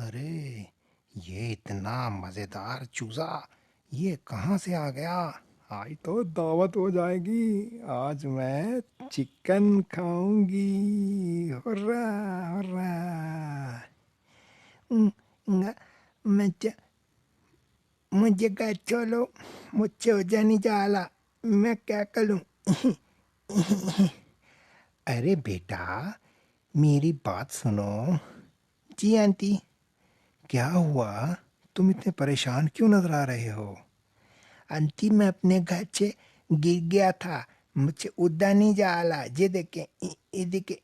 अरे, ये इतना मजेदार चूजा ये कहाँ से आ गया? आज तो दावत हो जाएगी। आज मैं चिकन खाऊंगी। Hurrah hurrah. न- मुझे मुझे घर छोड़ो। मुझसे हो जाने जाला। मैं क्या करूं? अरे बेटा, मेरी बात सुनो। जी आंटी। क्या हुआ? तुम इतने परेशान क्यों नजर आ रहे हो? आंटी, मैं अपने घर से गिर गया था। मुझे उड़ना नहीं जाला। ये देखे, ये देखे,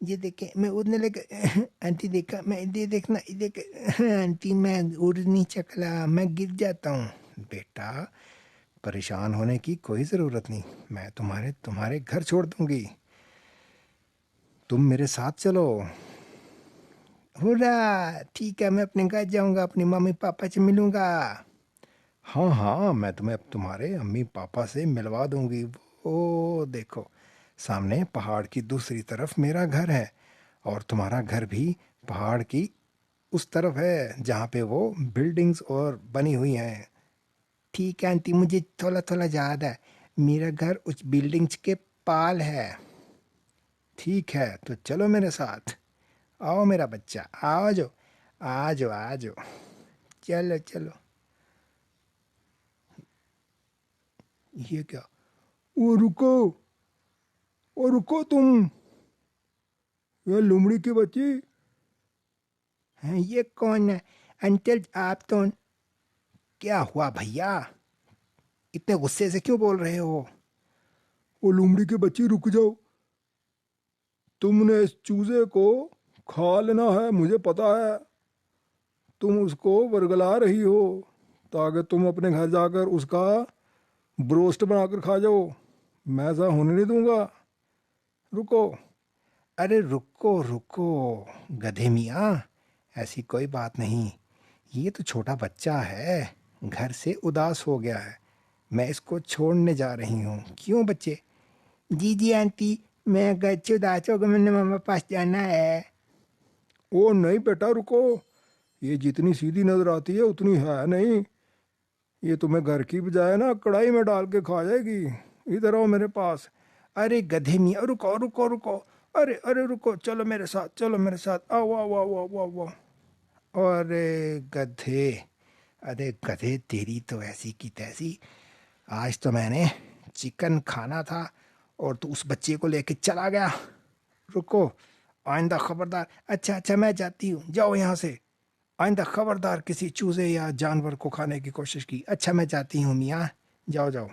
ये देखे, मैं उड़ने लगा। आंटी देखा, मैं ये देखना, ये देखे। आंटी, मैं उड़ नहीं सकला, मैं गिर जाता हूँ। बेटा, परेशान होने की कोई ज़रूरत नहीं। मैं तुम्हारे तुम्हारे घर छोड़ दूंगी। तुम मेरे साथ चलो। हुर्रा! ठीक है, मैं अपने घर जाऊंगा, अपनी मम्मी पापा से मिलूंगा। हाँ हाँ, मैं तुम्हें अब तुम्हारे अम्मी पापा से मिलवा दूंगी। वो देखो, सामने पहाड़ की दूसरी तरफ मेरा घर है। और तुम्हारा घर भी पहाड़ की उस तरफ है जहाँ पे वो बिल्डिंग्स और बनी हुई हैं। ठीक है आंटी, मुझे थोड़ा थोड़ा याद है। मेरा घर उस बिल्डिंग्स के पाल है। ठीक है, तो चलो मेरे साथ। आओ मेरा बच्चा, आओ जो, आ जाओ आ जाओ। चलो चलो। ये क्या? ओ रुको, ओ रुको तुम। ये लोमड़ी की बच्ची है। ये कौन है? अंकल आप तो। क्या हुआ भैया? इतने गुस्से से क्यों बोल रहे हो? ओ लोमड़ी की बच्ची, रुक जाओ। तुमने इस चूजे को खा लेना है, मुझे पता है। तुम उसको वर्गला रही हो ताकि तुम अपने घर जाकर उसका ब्रोस्ट बनाकर खा जाओ। मैं ऐसा होने नहीं दूंगा। रुको। अरे रुको रुको, गधे मियाँ, ऐसी कोई बात नहीं। ये तो छोटा बच्चा है, घर से उदास हो गया है। मैं इसको छोड़ने जा रही हूँ। क्यों बच्चे? जी जी आंटी, मैं घर से उदास हो गया, मैंने मामा पास जाना है। ओ नहीं बेटा, रुको। ये जितनी सीधी नजर आती है उतनी है नहीं। ये तुम्हें घर की बजाय ना कढ़ाई में डाल के खा जाएगी। इधर आओ मेरे पास। अरे गधे मियाँ, रुको रुको रुको। अरे अरे रुको, चलो मेरे साथ, चलो मेरे साथ, आओ आओ आओ आओ आओ आओ। अरे गधे, अरे गधे, तेरी तो ऐसी की तैसी। आज तो मैंने चिकन खाना था और तू उस बच्चे को लेके चला गया। रुको, आइंदा खबरदार। अच्छा अच्छा, मैं जाती हूँ, जाओ यहाँ से। आइंदा खबरदार किसी चूजे या जानवर को खाने की कोशिश की। अच्छा, मैं जाती हूँ मियाँ, जाओ जाओ।